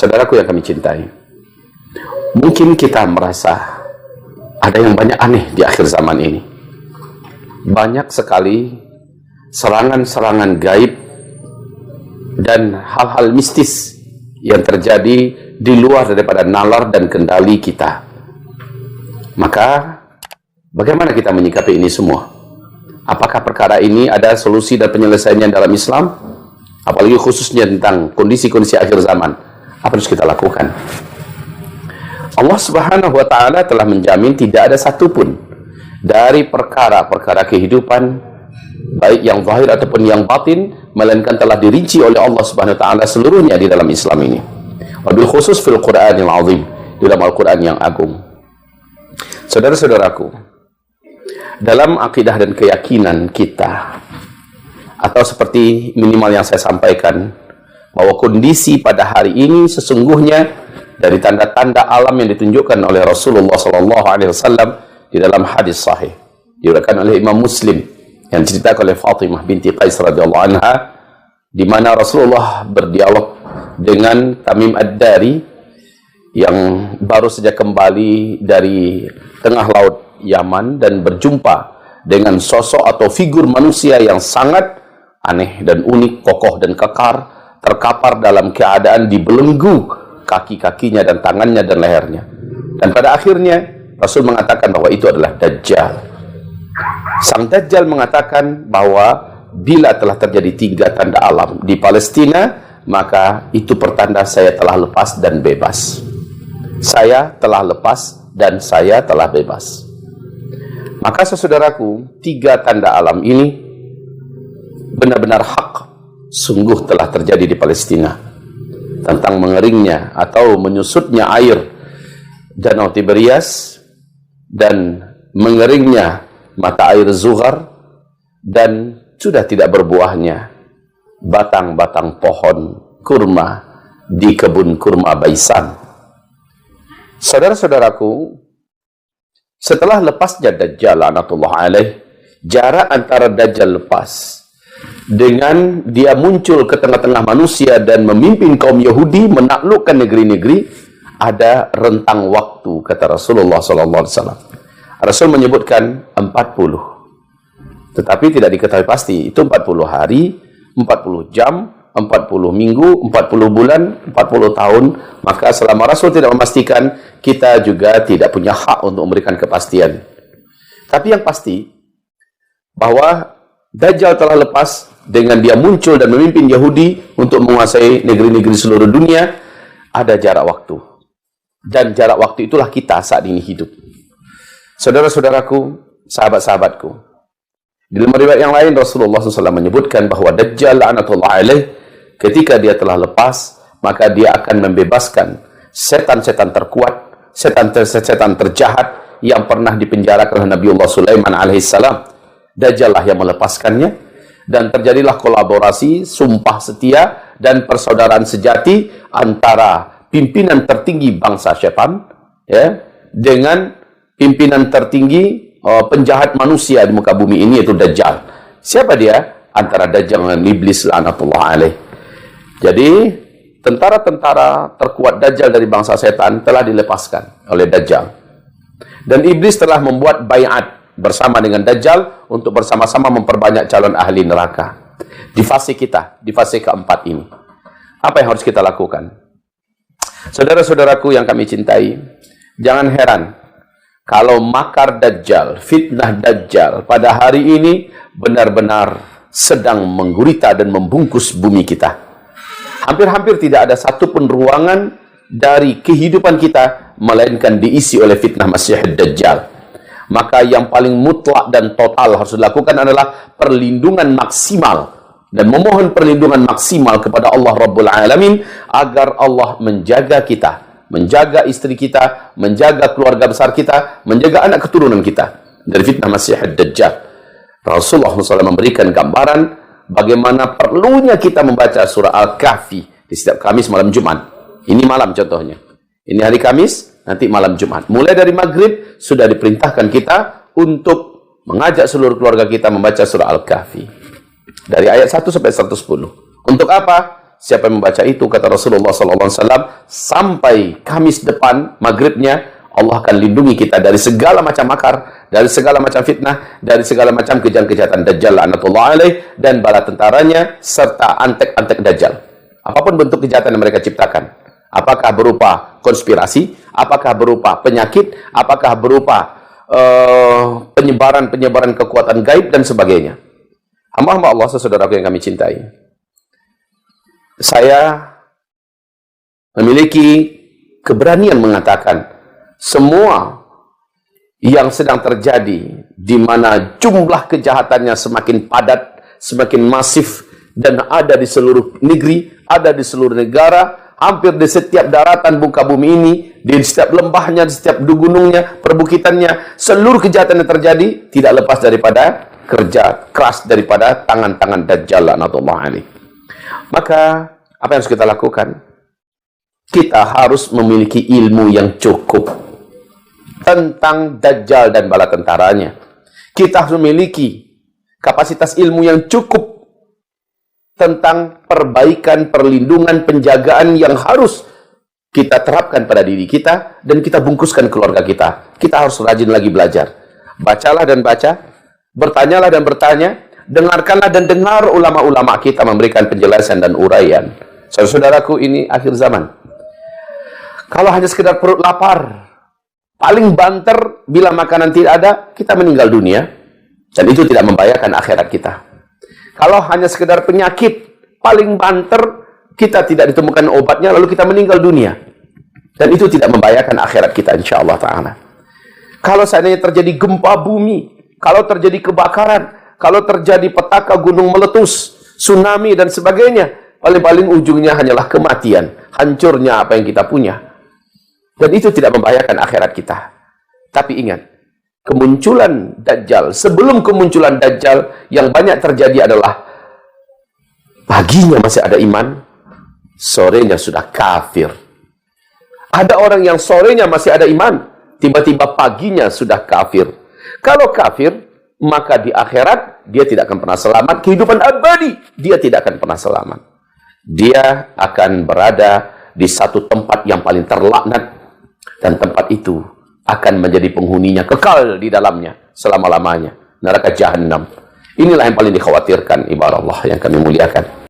Saudaraku yang kami cintai, mungkin kita merasa ada yang banyak aneh di akhir zaman ini. Banyak sekali serangan-serangan gaib dan hal-hal mistis yang terjadi di luar daripada nalar dan kendali kita. Maka bagaimana kita menyikapi ini semua? Apakah perkara ini ada solusi dan penyelesaiannya dalam Islam? Apalagi khususnya tentang kondisi-kondisi akhir zaman. Apa harus kita lakukan? Allah Subhanahu wa Ta'ala telah menjamin tidak ada satupun dari perkara-perkara kehidupan, baik yang zahir ataupun yang batin, melainkan telah dirinci oleh Allah Subhanahu wa Ta'ala seluruhnya di dalam Islam ini. Wabil khusus fil Qur'anil Azim, di dalam Al-Quran yang agung. Saudara-saudaraku, dalam akidah dan keyakinan kita, atau seperti minimal yang saya sampaikan, bahwa kondisi pada hari ini sesungguhnya dari tanda-tanda alam yang ditunjukkan oleh Rasulullah SAW di dalam hadis sahih diriwayatkan oleh Imam Muslim yang diceritakan oleh Fatimah binti Qais radhiyallahu anha, di mana Rasulullah berdialog dengan Tamim Ad-Dari yang baru saja kembali dari tengah laut Yaman dan berjumpa dengan sosok atau figur manusia yang sangat aneh dan unik, kokoh dan kekar, terkapar dalam keadaan dibelenggu kaki-kakinya dan tangannya dan lehernya. Dan pada akhirnya Rasul mengatakan bahwa itu adalah Dajjal. Sang Dajjal mengatakan bahwa bila telah terjadi 3 tanda alam di Palestina, maka itu pertanda saya telah lepas dan bebas. Saya telah lepas dan saya telah bebas. Maka saudaraku, 3 tanda alam ini benar-benar hak sungguh telah terjadi di Palestina, tentang mengeringnya atau menyusutnya air Danau Tiberias dan mengeringnya mata air Zuhar dan sudah tidak berbuahnya batang-batang pohon kurma di kebun kurma Baisan. Saudara-saudaraku, setelah lepasnya Dajjal laknatullah alaih, jarak antara Dajjal lepas dengan dia muncul ke tengah-tengah manusia dan memimpin kaum Yahudi menaklukkan negeri-negeri, ada rentang waktu, kata Rasulullah SAW. Rasul menyebutkan 40, tetapi tidak diketahui pasti itu 40 hari, 40 jam, 40 minggu, 40 bulan, 40 tahun. Maka selama Rasul tidak memastikan, kita juga tidak punya hak untuk memberikan kepastian. Tapi yang pasti bahwa Dajjal telah lepas dengan dia muncul dan memimpin Yahudi untuk menguasai negeri-negeri seluruh dunia. Ada jarak waktu, dan jarak waktu itulah kita saat ini hidup. Saudara-saudaraku, sahabat-sahabatku, di dalam riwayat yang lain Rasulullah SAW menyebutkan bahwa Dajjal laknatullah alaih, ketika dia telah lepas, maka dia akan membebaskan setan-setan terkuat, setan-setan terjahat yang pernah dipenjarakan oleh Nabiullah Sulaiman alaihissalam. Dajjal lah yang melepaskannya, dan terjadilah kolaborasi, sumpah setia dan persaudaraan sejati antara pimpinan tertinggi bangsa syaitan, ya, dengan pimpinan tertinggi penjahat manusia di muka bumi ini, yaitu Dajjal. Siapa dia? Antara Dajjal dan Iblis laknatullah alaih. Jadi tentara-tentara terkuat Dajjal dari bangsa setan telah dilepaskan oleh Dajjal, dan Iblis telah membuat baiat bersama dengan Dajjal untuk bersama-sama memperbanyak calon ahli neraka. Di fase kita, di fase keempat ini, apa yang harus kita lakukan? Saudara-saudaraku yang kami cintai, jangan heran kalau makar Dajjal, fitnah Dajjal pada hari ini benar-benar sedang menggurita dan membungkus bumi kita. Hampir-hampir tidak ada satupun ruangan dari kehidupan kita melainkan diisi oleh fitnah Masih Dajjal. Maka yang paling mutlak dan total harus dilakukan adalah perlindungan maksimal dan memohon perlindungan maksimal kepada Allah Rabbul Alamin agar Allah menjaga kita, menjaga istri kita, menjaga keluarga besar kita, menjaga anak keturunan kita dari fitnah Masih Dajjal. Rasulullah SAW memberikan gambaran bagaimana perlunya kita membaca surah Al-Kahfi di setiap Kamis malam Jumat. Ini malam contohnya. Ini hari Kamis, nanti malam Jumat. Mulai dari maghrib sudah diperintahkan kita untuk mengajak seluruh keluarga kita membaca surah Al-Kahfi. Dari ayat 1 sampai 110. Untuk apa? siapa yang membaca itu, kata Rasulullah SAW, sampai Kamis depan, maghribnya, Allah akan lindungi kita dari segala macam makar, dari segala macam fitnah, dari segala macam kejahatan Dajjal la'natullah alaih, dan bala tentaranya, serta antek-antek Dajjal. Apapun bentuk kejahatan yang mereka ciptakan. Apakah berupa konspirasi, apakah berupa penyakit, apakah berupa penyebaran kekuatan gaib, dan sebagainya. Hamba-hamba Allah, saudaraku yang kami cintai. Saya memiliki keberanian mengatakan, semua yang sedang terjadi, di mana jumlah kejahatannya semakin padat, semakin masif, dan ada di seluruh negeri, ada di seluruh negara, hampir di setiap daratan muka bumi ini, di setiap lembahnya, di setiap gunungnya, perbukitannya, seluruh kejahatan yang terjadi tidak lepas daripada kerja keras daripada tangan-tangan Dajjal la'natullah alaih. Maka apa yang harus kita lakukan? Kita harus memiliki ilmu yang cukup tentang Dajjal dan bala tentaranya. Kita harus memiliki kapasitas ilmu yang cukup tentang perbaikan, perlindungan, penjagaan yang harus kita terapkan pada diri kita dan kita bungkuskan keluarga kita. Kita harus rajin lagi belajar. Bacalah dan baca, bertanyalah dan bertanya, dengarkanlah dan dengar ulama-ulama kita memberikan penjelasan dan uraian. Saudaraku, ini akhir zaman. Kalau hanya sekedar perut lapar, paling banter bila makanan tidak ada, kita meninggal dunia. Dan itu tidak membahayakan akhirat kita. Kalau hanya sekedar penyakit, paling banter, kita tidak ditemukan obatnya, lalu kita meninggal dunia. Dan itu tidak membahayakan akhirat kita, insyaAllah ta'ala. Kalau seandainya terjadi gempa bumi, kalau terjadi kebakaran, kalau terjadi petaka gunung meletus, tsunami, dan sebagainya, paling-paling ujungnya hanyalah kematian, hancurnya apa yang kita punya. Dan itu tidak membahayakan akhirat kita. Tapi ingat, kemunculan Dajjal, sebelum kemunculan Dajjal, yang banyak terjadi adalah paginya masih ada iman, sorenya sudah kafir. Ada orang yang sorenya masih ada iman, tiba-tiba paginya sudah kafir. Kalau kafir, maka di akhirat dia tidak akan pernah selamat, kehidupan abadi dia tidak akan pernah selamat. Dia akan berada di satu tempat yang paling terlaknat, dan tempat itu akan menjadi penghuninya kekal di dalamnya selama-lamanya, neraka Jahannam. Inilah yang paling dikhawatirkan ibarat Allah yang kami muliakan.